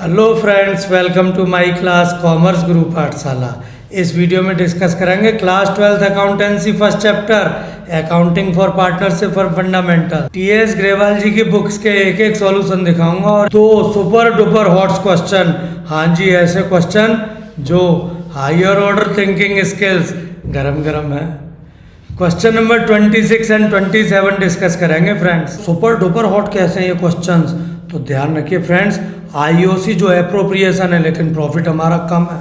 Hello friends, welcome to my class commerce group Pathshala. इस video में discuss करेंगे class 12th accountancy first chapter accounting for partnership for fundamental. TS Grewal ji की books के एक एक solution दिखाऊंगा और दो सुपर डुपर हॉट क्वेश्चन, हाँ जी ऐसे क्वेश्चन जो हायर ऑर्डर थिंकिंग स्किल्स गरम गरम है। क्वेश्चन नंबर 26 एंड 27 डिस्कस करेंगे फ्रेंड्स। सुपर डुपर हॉट कैसे हैं ये क्वेश्चंस, तो ध्यान रखिए फ्रेंड्स। आईओसी जो एप्रोप्रिएशन है लेकिन प्रॉफिट हमारा कम है,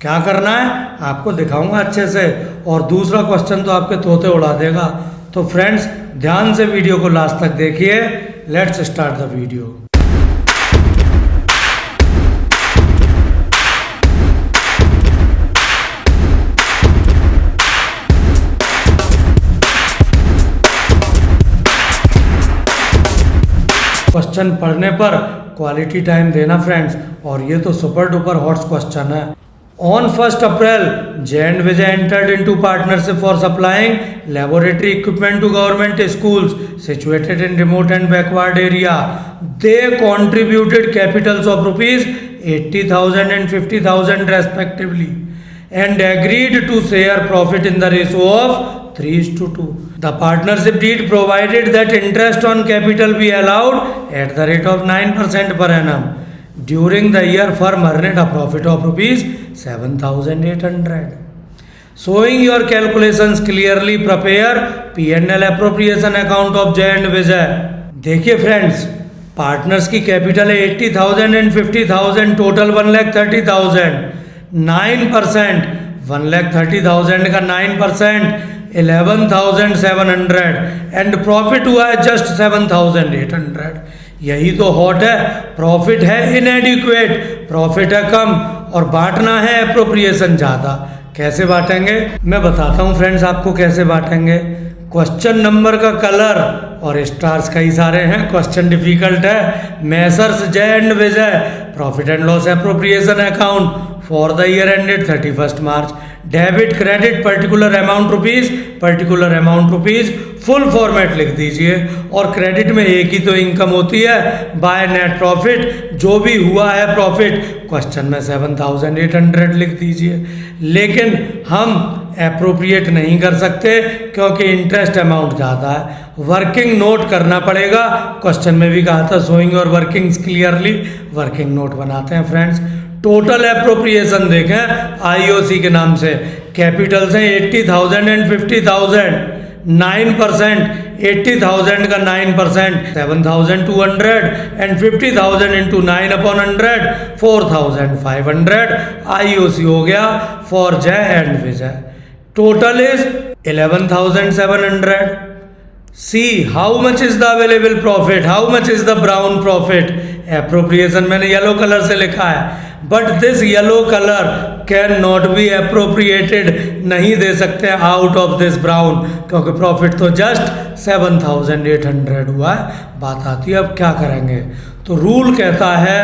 क्या करना है आपको दिखाऊंगा अच्छे से। और दूसरा क्वेश्चन तो आपके तोते उड़ा देगा। तो फ्रेंड्स ध्यान से वीडियो को लास्ट तक देखिए। Let's start the video. Question पढ़ने पर क्वालिटी टाइम देना फ्रेंड्स, और ये तो सुपर डुपर हॉट क्वेश्चन है। On 1 April J and Vijay entered into partnership for supplying laboratory equipment to government schools situated in remote and backward area. They contributed capitals of rupees 80,000 and 50,000 respectively and agreed to share profit in the ratio of 3:2. The partnership deed provided that interest on capital be allowed at the rate of 9% per annum. During the year, firm earned a profit of rupees 7,800. Showing your calculations clearly, prepare P&L appropriation account of Jay and Vijay. देखिए friends, partners की capital है 80,000 and 50,000, total 1,30,000। 9%, 1,30,000 का 9% 11,700 and profit हुआ है just 7,800। यही तो hot है। Profit है इनएडिक्वेट, प्रॉफिट है कम और बांटना है एप्रोप्रिएशन ज़्यादा। कैसे बांटेंगे मैं बताता हूँ फ्रेंड्स आपको कैसे बांटेंगे। क्वेश्चन नंबर का कलर और स्टार्स कई सारे हैं, क्वेश्चन डिफिकल्ट है। मेसर्स जय and Vijay profit and loss appropriation account for the year ended 31 March. Debit credit particular amount rupees full format लिख दीजिए। और क्रेडिट में एक ही तो इनकम होती है, बाय नेट प्रॉफिट। जो भी हुआ है प्रॉफिट क्वेश्चन में 7,800 लिख दीजिए। लेकिन हम एप्रोप्रिएट नहीं कर सकते क्योंकि इंटरेस्ट अमाउंट ज़्यादा है। वर्किंग नोट करना पड़ेगा, क्वेश्चन में भी कहा था शोइंग और वर्किंग क्लियरली। वर्किंग नोट बनाते हैं फ्रेंड्स। टोटल एप्रोप्रिएशन देखें आईओसी के नाम से, कैपिटल्स हैं 80,000 एंड 50,000। 9%, 80,000 का 9% 7,200 एंड 50,000 इंटू 9/100 4,500 आईओसी हो गया फॉर जय and Vijay. Total is 11,700। See how much is the available profit, how much is the brown profit. Appropriation मैंने येलो कलर से लिखा है, but this yellow colour can not be appropriated, नहीं दे सकते out of this brown, क्योंकि profit तो just 7,800 हुआ है। बात आती है अब क्या करेंगे। तो रूल कहता है,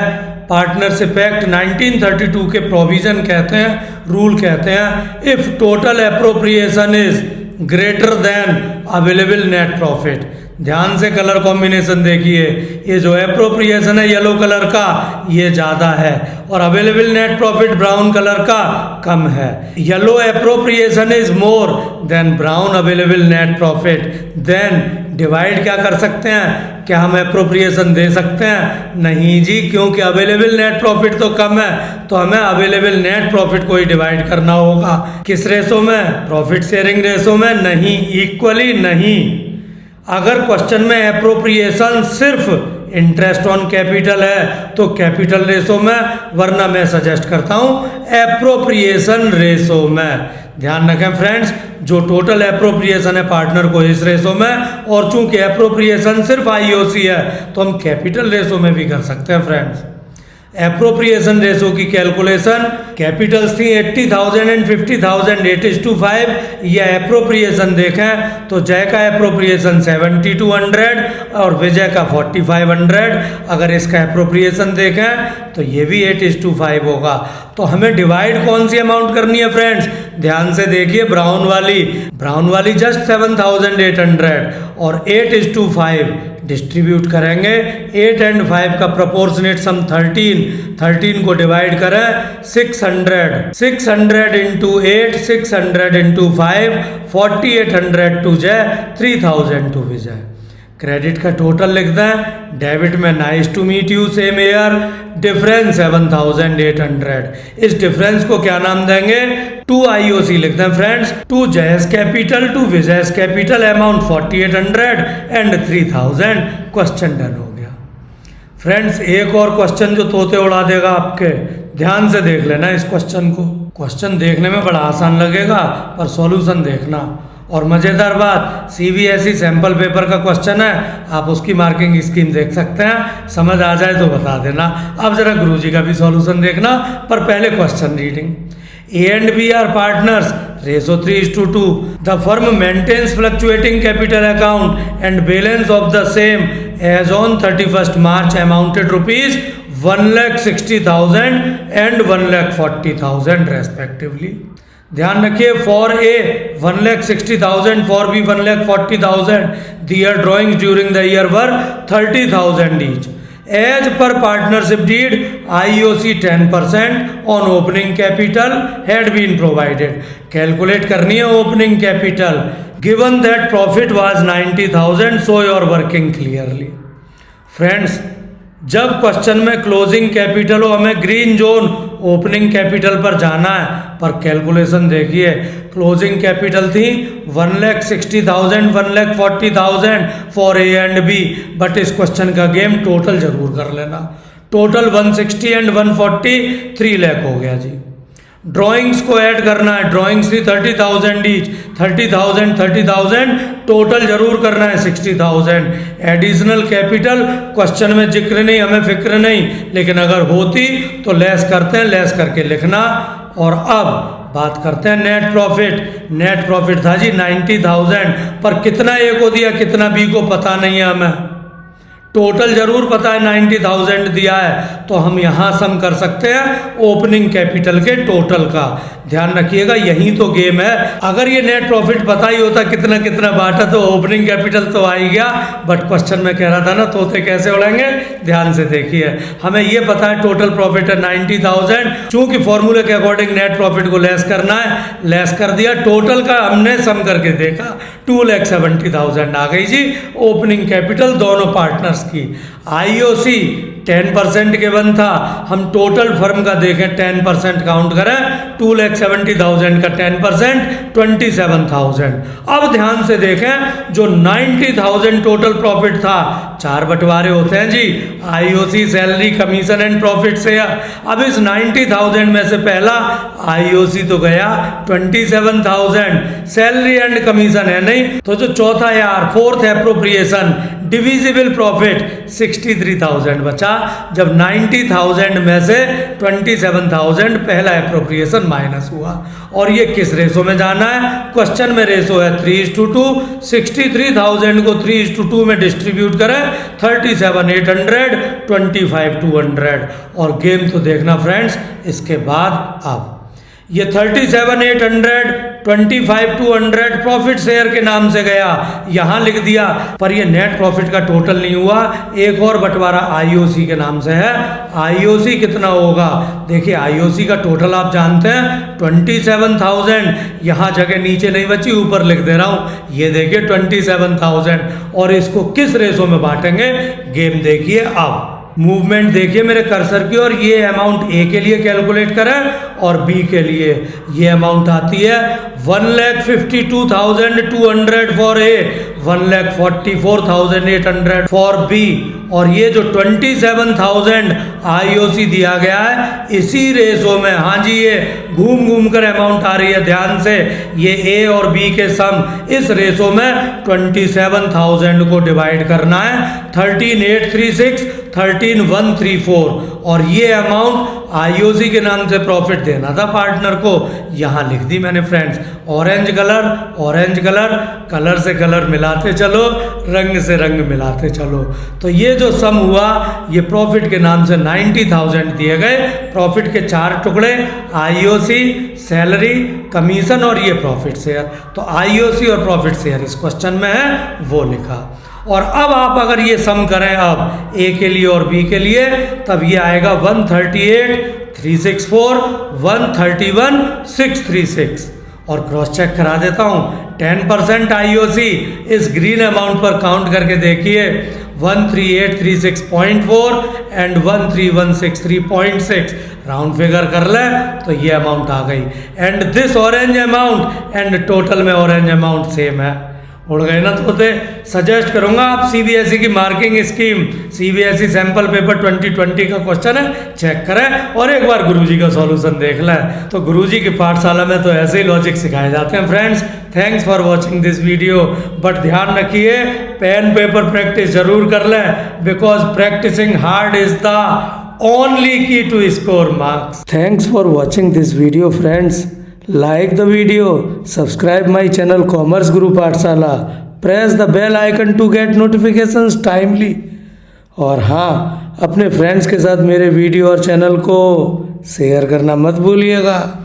पार्टनरशिप एक्ट 1932 के प्रोविजन कहते हैं, रूल कहते हैं, if total appropriation is greater than available net profit. ध्यान से कलर कॉम्बिनेशन देखिए, ये जो एप्रोप्रिएशन है येलो कलर का ये ज़्यादा है और available net profit brown colour का कम है। Yellow appropriation is more than brown available net profit. Then divide क्या कर सकते हैं, क्या हम एप्रोप्रिएशन दे सकते हैं? नहीं जी, क्योंकि अवेलेबल नेट प्रॉफिट तो कम है, तो हमें अवेलेबल नेट प्रॉफिट को ही डिवाइड करना होगा। किस रेशो में? प्रॉफिट शेयरिंग रेशो में नहीं, इक्वली नहीं। अगर क्वेश्चन में एप्रोप्रिएशन सिर्फ इंटरेस्ट ऑन कैपिटल है तो कैपिटल रेशो में, वरना मैं सजेस्ट करता हूँ एप्रोप्रिएशन रेशो में। ध्यान रखें फ्रेंड्स, जो टोटल एप्रोप्रिएशन है पार्टनर को इस रेशो में, और चूंकि एप्रोप्रिएशन सिर्फ आईओसी है तो हम कैपिटल रेशो में भी कर सकते हैं फ्रेंड्स। एप्रोप्रिएशन रेशो की कैलकुलेशन, कैपिटल्स थी 80,000 एंड 50,000 8:5। या एप्रोप्रिएशन देखें तो जय का एप्रोप्रिएशन 7,200 और विजय का 4,500। अगर इसका एप्रोप्रिएशन देखें तो ये भी 8:5 होगा। तो हमें डिवाइड कौन सी अमाउंट करनी है फ्रेंड्स? ध्यान से देखिए, ब्राउन वाली जस्ट 7,800 और 8:5 डिस्ट्रीब्यूट करेंगे 8 and 5 का प्रोपोर्शनेट सम 13 को डिवाइड करें 600 इंटू 8 600 इंटू 5 4800 टू जाए 3000 टू भी जाए। क्रेडिट का टोटल लिखते हैं, डेबिट में nice to meet you same year, difference 7800। इस डिफरेंस को क्या नाम देंगे, टू आईओसी लिखते हैं friends, to J's capital to Vijay's capital, amount 4800 and 3000। Question done हो गया। फ्रेंड्स एक और क्वेश्चन जो तोते उड़ा देगा आपके, ध्यान से देख लेना इस क्वेश्चन को। क्वेश्चन देखने में बड़ा आसान लगेगा पर सॉल्यूशन देखना। और मज़ेदार बात, सीबीएसई सैंपल पेपर का क्वेश्चन है, आप उसकी मार्किंग स्कीम देख सकते हैं, समझ आ जाए तो बता देना। अब जरा गुरुजी का भी सॉल्यूशन देखना, पर पहले question reading. A and B are partners, ratio 3:2. The firm maintains fluctuating capital account and balance of the same as on 31st March amounted rupees 1,60,000 and 1,40,000 respectively. ध्यान रखिए, for A 1,60,000, for B 1,40,000, their drawing during the year were 30,000 each. As per partnership deed IOC 10% on opening capital had been provided. Calculate करनी है opening capital. Given that profit was 90,000, so your working clearly. Friends जब question में closing capital हो, हमें green zone opening capital पर जाना है, पर कैलकुलेशन देखिए, क्लोजिंग कैपिटल थी 1,60,000 1,40,000 for A and B, but इस क्वेश्चन का गेम टोटल जरूर कर लेना। टोटल 160 एंड 140 3 लाख हो गया जी। ड्राइंग्स को ऐड करना है, ड्राइंग्स थी 30,000 ईच, 30,000 टोटल जरूर करना है 60,000। एडिशनल कैपिटल क्वेश्चन में जिक्र नहीं, हमें फिक्र नहीं, लेकिन अगर होती तो लेस करते हैं, लेस करके लिखना। और अब बात करते हैं नेट प्रॉफिट। नेट प्रॉफिट था जी 90,000, पर कितना ए को दिया कितना बी को पता नहीं है हमें, टोटल जरूर पता है 90,000 दिया है, तो हम यहाँ सम कर सकते हैं ओपनिंग कैपिटल के टोटल का। ध्यान रखिएगा यही तो गेम है। अगर ये नेट प्रॉफिट पता ही होता कितना कितना बांटा तो ओपनिंग कैपिटल तो आ ही गया, बट क्वेश्चन में कह रहा था ना तोते कैसे उड़ेंगे। ध्यान से देखिए, हमें ये पता है टोटल प्रॉफिट है 90,000, चूंकि फॉर्मूले के अकॉर्डिंग नेट प्रॉफिट को लेस करना है, लेस कर दिया। टोटल का हमने सम करके देखा 2,70,000 आ गई जी ओपनिंग कैपिटल दोनों पार्टनर्स की। आईओसी 10% के वन था, हम टोटल फर्म का देखें 10% काउंट करें, 2,70,000 का 10% 27,000। अब ध्यान से देखें जो 90,000 टोटल प्रॉफिट था, 4 बंटवारे होते हैं जी, IOC, salary, commission and profit share. अब इस 90,000 में से पहला आईओसी तो गया 27,000, सैलरी एंड कमीशन है नहीं, तो जो चौथा यार फोर्थ एप्रोप्रिएशन डिविजिबल प्रॉफिट 63,000 बचा। जब 90,000 में से 27,000 पहला एप्रोप्रिएशन माइनस हुआ। और ये किस रेशो में जाना है, क्वेश्चन में रेशो है 3:2। 63,000 को 3:2 में डिस्ट्रीब्यूट करें 37,800, 25,200। और गेम तो देखना फ्रेंड्स, इसके बाद अब ये 37,800, 25,200 प्रॉफिट शेयर के नाम से गया, यहाँ लिख दिया, पर ये नेट प्रॉफिट का टोटल नहीं हुआ। एक और बंटवारा आईओसी के नाम से है, आईओसी कितना होगा देखिए, आईओसी का टोटल आप जानते हैं 27,000, यहाँ जगह नीचे नहीं बची, ऊपर लिख दे रहा हूँ, ये देखिए 27,000। और इसको किस रेशो में बांटेंगे, गेम देखिए। अब मूवमेंट देखिए मेरे कर्सर की, और ये अमाउंट ए के लिए कैलकुलेट करें और बी के लिए ये अमाउंट आती है 1,52,200 फॉर ए, 1,44,800 फॉर बी। और ये जो 27,000 आईओसी दिया गया है इसी रेशो में, हाँ जी ये घूम घूम कर अमाउंट आ रही है, ध्यान से, ये ए और बी के सम, इस रेशो में 27,000 को डिवाइड करना है 13,836, 13,134। और ये अमाउंट आईओसी के नाम से प्रॉफिट देना था पार्टनर को, यहाँ लिख दी मैंने फ्रेंड्स। ऑरेंज कलर, कलर से कलर मिलाते चलो, रंग से रंग मिलाते चलो। तो ये जो सम हुआ ये प्रॉफिट के नाम से 90,000 दिए गए। प्रॉफिट के 4 टुकड़े, आईओसी, सैलरी, कमीशन और ये प्रॉफिट शेयर। तो आईओसी और प्रॉफिट शेयर इस क्वेश्चन में है वो लिखा। और अब आप अगर ये सम करें अब ए के लिए और बी के लिए, तब ये आएगा 138,364 131,636। और क्रॉस चेक करा देता हूँ, 10% आईओसी इस ग्रीन अमाउंट पर काउंट करके देखिए, 13836.4 एंड 13163.6 राउंड फिगर कर ले तो ये अमाउंट आ गई। And this orange amount and total में ऑरेंज अमाउंट सेम है। उड़ गए ना तोते। सजेस्ट करूंगा आप सीबीएसई की marking scheme, CBSE sample paper 2020 का क्वेश्चन है, चेक करें और एक बार गुरुजी का सॉल्यूशन देख लें। तो गुरुजी की पाठशाला में तो ऐसे ही लॉजिक सिखाए जाते हैं friends. Thanks for watching this video, but ध्यान रखिए पेन पेपर प्रैक्टिस जरूर कर लें, because practicing hard is the only key to score marks. Thanks for watching this video friends. Like the video, subscribe my channel Commerce Guru Pathshala, press the bell icon to get notifications timely. और हाँ, अपने friends के साथ मेरे video और channel को share करना मत भूलिएगा।